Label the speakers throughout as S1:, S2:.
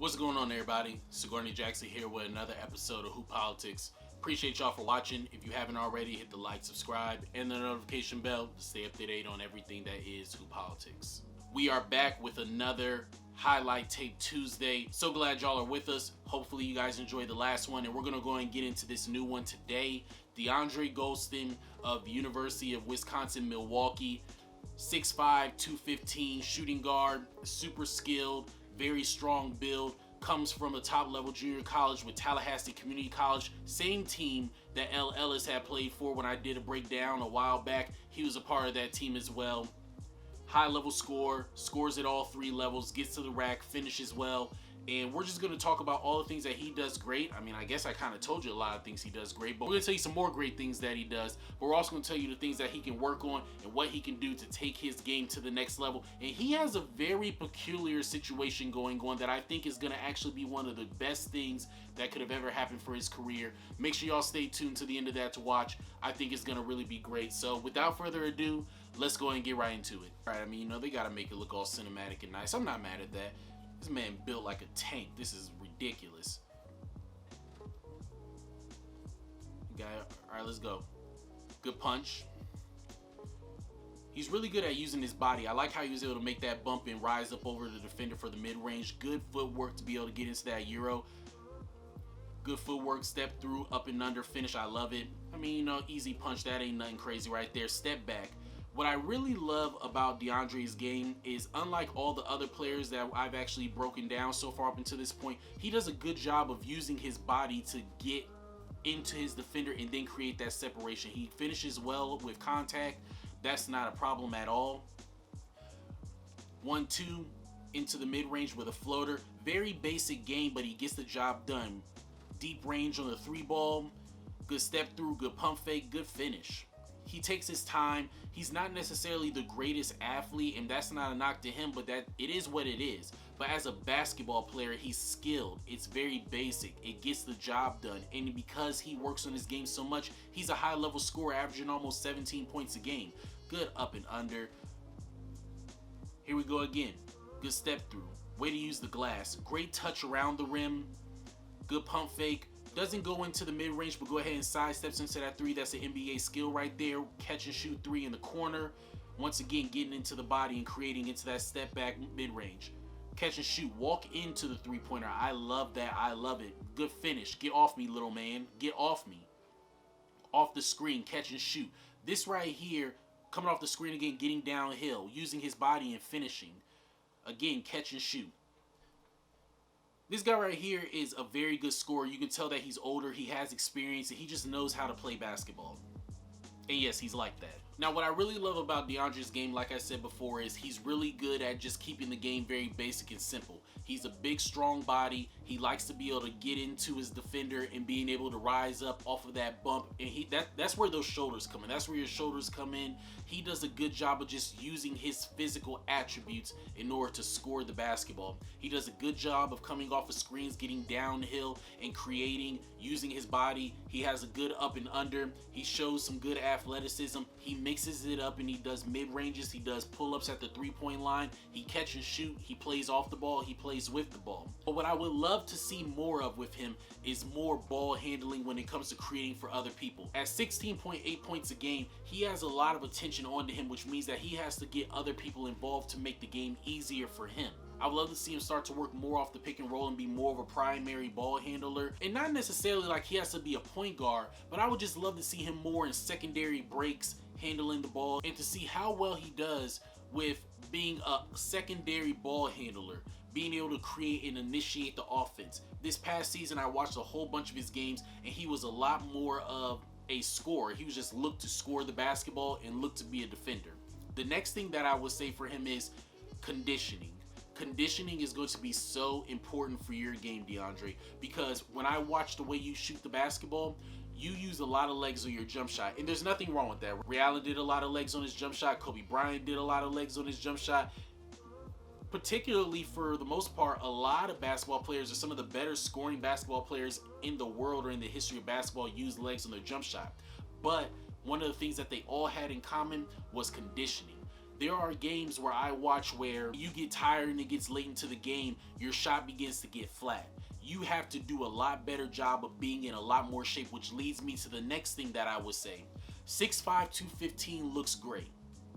S1: What's going on, everybody? Sigourney Jackson here with another episode of Who Politics. Appreciate y'all for watching. If you haven't already, hit the like, subscribe, and the notification bell to stay up to date on everything that is Who Politics. We are back with another Highlight Tape Tuesday. So glad y'all are with us. Hopefully you guys enjoyed the last one, and we're going to go and get into this new one today. Deandre Gholston of the University of Wisconsin-Milwaukee, 6'5", 215, shooting guard, super skilled, very strong build, comes from a top-level junior college with Tallahassee Community College, same team that L. Ellis had played for when I did a breakdown a while back. He was a part of that team as well. High-level scorer, scores at all three levels, gets to the rack, finishes well, and we're just going to talk about all the things that he does great. I mean, I guess I kind of told you a lot of things he does great, but we're going to tell you some more great things that he does. But we're also going to tell you the things that he can work on and what he can do to take his game to the next level. And he has a very peculiar situation going on that I think is going to actually be one of the best things that could have ever happened for his career. Make sure y'all stay tuned to the end of that to watch. I think it's going to really be great. So without further ado, let's go and get right into it. All right, I mean, you know, they got to make it look all cinematic and nice. I'm not mad at that. This man built like a tank. This is ridiculous. All right, let's go. Good punch. He's really good at using his body. I like how he was able to make that bump and rise up over the defender for the mid-range. Good footwork to be able to get into that Euro. Good footwork, step through, up and under, finish. I love it. I mean, you know, easy punch. That ain't nothing crazy right there. Step back. What I really love about Deandre's game is, unlike all the other players that I've actually broken down so far up until this point, he does a good job of using his body to get into his defender and then create that separation. He finishes well with contact. That's not a problem at all. 1-2 into the mid-range with a floater. Very basic game, but he gets the job done. Deep range on the three ball. Good step through, good pump fake, good finish. He takes his time. He's not necessarily the greatest athlete, and that's not a knock to him, but that it is what it is. But as a basketball player, he's skilled. It's very basic. It gets the job done. And because he works on his game so much, he's a high-level scorer, averaging almost 17 points a game. Good up and under. Here we go again. Good step through. Way to use the glass. Great touch around the rim. Good pump fake. Doesn't go into the mid-range, but go ahead and sidesteps into that three. That's an NBA skill right there. Catch and shoot three in the corner. Once again, getting into the body and creating into that step back mid-range. Catch and shoot. Walk into the three-pointer. I love that. I love it. Good finish. Get off me, little man. Get off me. Off the screen. Catch and shoot. This right here, coming off the screen again, getting downhill, using his body and finishing. Again, catch and shoot. This guy right here is a very good scorer. You can tell that he's older, he has experience, and he just knows how to play basketball. And yes, he's like that. Now, what I really love about Deandre's game, like I said before, is he's really good at just keeping the game very basic and simple. He's a big, strong body. He likes to be able to get into his defender and being able to rise up off of that bump. And that's where those shoulders come in. That's where your shoulders come in. He does a good job of just using his physical attributes in order to score the basketball. He does a good job of coming off of screens, getting downhill and creating, using his body. He has a good up and under. He shows some good athleticism. He mixes it up and he does mid-ranges. He does pull-ups at the three-point line. He catch and shoot. He plays off the ball. He plays with the ball. But what I would love to see more of with him is more ball handling when it comes to creating for other people. At 16.8 points a game, he has a lot of attention onto him, which means that he has to get other people involved to make the game easier for him. I would love to see him start to work more off the pick and roll and be more of a primary ball handler. And not necessarily like he has to be a point guard, but I would just love to see him more in secondary breaks, handling the ball, and to see how well he does with being a secondary ball handler, being able to create and initiate the offense. This past season, I watched a whole bunch of his games, and he was a lot more of a scorer. He was just looked to score the basketball and looked to be a defender. The next thing that I would say for him is conditioning. Conditioning is going to be so important for your game, Deandre, because when I watch the way you shoot the basketball, you use a lot of legs on your jump shot, and there's nothing wrong with that. Ray Allen did a lot of legs on his jump shot. Kobe Bryant did a lot of legs on his jump shot. Particularly, for the most part, a lot of basketball players, or some of the better scoring basketball players in the world or in the history of basketball, use legs on their jump shot. But one of the things that they all had in common was conditioning. there are games where I watch where you get tired and it gets late into the game, your shot begins to get flat. You have to do a lot better job of being in a lot more shape, which leads me to the next thing that I would say. 6'5", 215 looks great.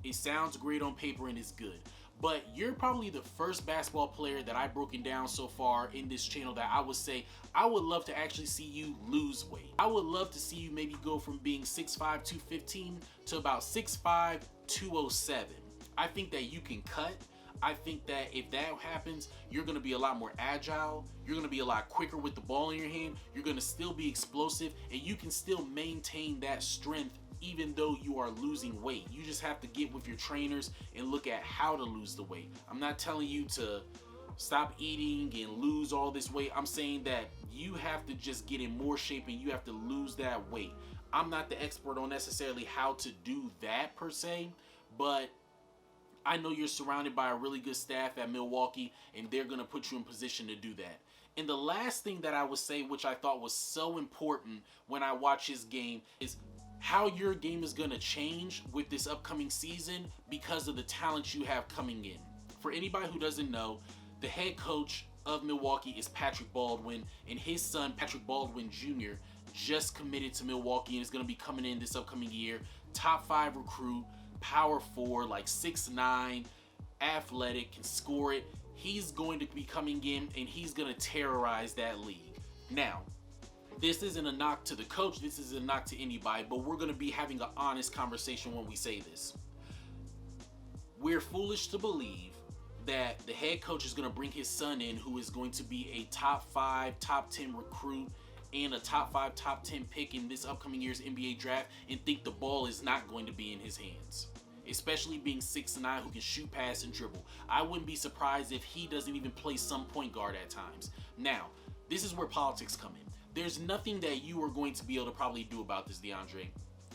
S1: It sounds great on paper and it's good. But you're probably the first basketball player that I've broken down so far in this channel that I would say I would love to actually see you lose weight. I would love to see you maybe go from being 6'5", 215 to about 6'5", 207. I think that you can cut. I think that if that happens, you're going to be a lot more agile. You're going to be a lot quicker with the ball in your hand. You're going to still be explosive, and you can still maintain that strength even though you are losing weight. You just have to get with your trainers and look at how to lose the weight. I'm not telling you to stop eating and lose all this weight. I'm saying that you have to just get in more shape and you have to lose that weight. I'm not the expert on necessarily how to do that per se, but I know you're surrounded by a really good staff at Milwaukee, and they're going to put you in position to do that. And the last thing that I would say, which I thought was so important when I watch his game, is how your game is going to change with this upcoming season because of the talent you have coming in. For anybody who doesn't know, the head coach of Milwaukee is Patrick Baldwin, and his son, Patrick Baldwin Jr., just committed to Milwaukee and is going to be coming in this upcoming year. Top 5 recruit, power forward, like 6'9", athletic, can score it. He's going to be coming in and he's going to terrorize that league. Now, this isn't a knock to the coach, this isn't a knock to anybody, but we're going to be having an honest conversation when we say this. We're foolish to believe that the head coach is going to bring his son in, who is going to be a top 5, top 10 recruit and a top 5, top 10 pick in this upcoming year's NBA draft, and think the ball is not going to be in his hands. Especially being 6'9", who can shoot, pass, and dribble. I wouldn't be surprised if he doesn't even play some point guard at times. Now, this is where politics come in. There's nothing that you are going to be able to probably do about this, Deandre.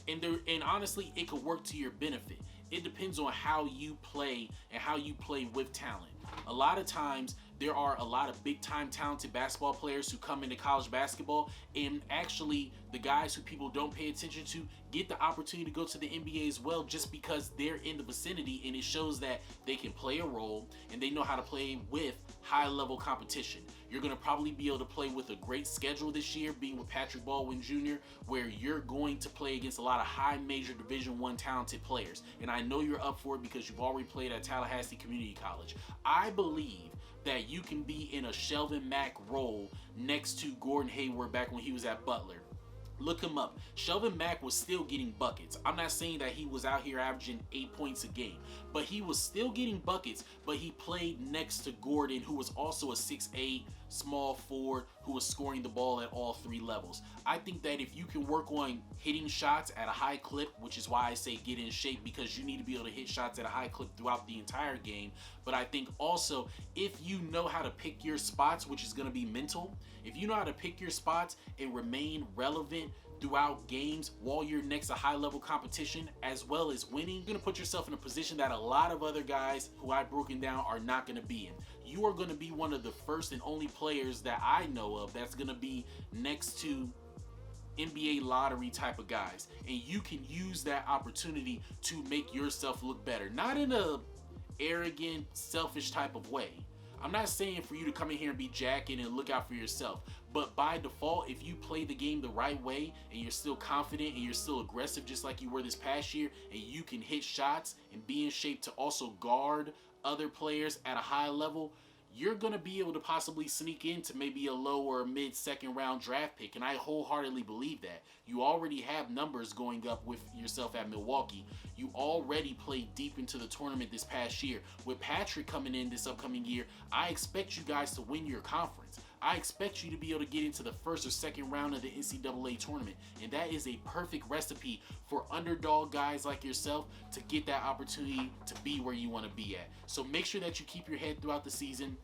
S1: And honestly, it could work to your benefit. It depends on how you play and how you play with talent. A lot of times, there are a lot of big-time talented basketball players who come into college basketball, and actually the guys who people don't pay attention to get the opportunity to go to the NBA as well, just because they're in the vicinity, and it shows that they can play a role and they know how to play with high-level competition. You're going to probably be able to play with a great schedule this year, being with Patrick Baldwin Jr., where you're going to play against a lot of high major Division I talented players. And I know you're up for it because you've already played at Tallahassee Community College. I believe that you can be in a Shelvin Mack role next to Gordon Hayward back when he was at Butler. Look him up. Shelvin Mack was still getting buckets. I'm not saying that he was out here averaging 8 points a game, but he was still getting buckets, but he played next to Gordon, who was also a 6'8", small forward, who was scoring the ball at all 3 levels. I think that if you can work on hitting shots at a high clip, which is why I say get in shape, because you need to be able to hit shots at a high clip throughout the entire game. But I think also, if you know how to pick your spots, which is going to be mental, if you know how to pick your spots and remain relevant throughout games while you're next to high-level competition as well as winning, you're going to put yourself in a position that a lot of other guys who I've broken down are not going to be in. You are going to be one of the first and only players that I know of that's going to be next to NBA lottery type of guys, and you can use that opportunity to make yourself look better, not in a arrogant, selfish type of way. I'm not saying for you to come in here and be jacking and look out for yourself, but by default, if you play the game the right way and you're still confident and you're still aggressive just like you were this past year, and you can hit shots and be in shape to also guard other players at a high level, you're going to be able to possibly sneak into maybe a low or mid-second round draft pick, and I wholeheartedly believe that. You already have numbers going up with yourself at Milwaukee. You already played deep into the tournament this past year. With Patrick coming in this upcoming year, I expect you guys to win your conference. I expect you to be able to get into the first or second round of the NCAA tournament, and that is a perfect recipe for underdog guys like yourself to get that opportunity to be where you want to be at. So make sure that you keep your head throughout the season.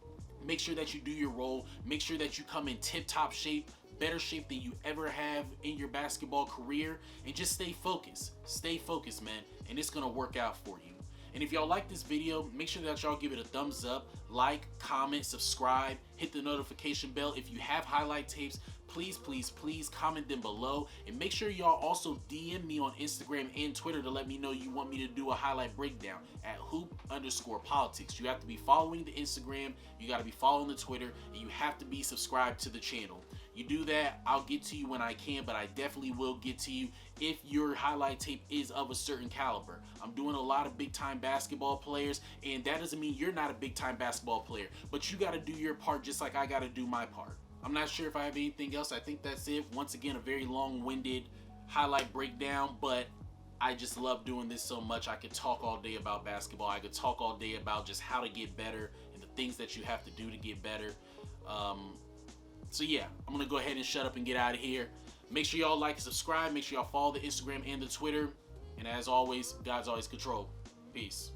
S1: Make sure that you do your role. Make sure that you come in tip-top shape, better shape than you ever have in your basketball career, and just stay focused. Stay focused, man, and it's going to work out for you. And if y'all like this video, make sure that y'all give it a thumbs up, like, comment, subscribe, hit the notification bell. If you have highlight tapes, please, please, please comment them below. And make sure y'all also DM me on Instagram and Twitter to let me know you want me to do a highlight breakdown at hoop_politics. You have to be following the Instagram, you got to be following the Twitter, and you have to be subscribed to the channel. You do that, I'll get to you when I can, but I definitely will get to you if your highlight tape is of a certain caliber. I'm doing a lot of big time basketball players, and that doesn't mean you're not a big time basketball player, but you got to do your part just like I got to do my part. I'm not sure if I have anything else. I think that's it. Once again, a very long-winded highlight breakdown, but I just love doing this so much. I could talk all day about basketball. I could talk all day about just how to get better and the things that you have to do to get better. So yeah, I'm gonna go ahead and shut up and get out of here. Make sure y'all like and subscribe. Make sure y'all follow the Instagram and the Twitter. And as always, God's always control. Peace.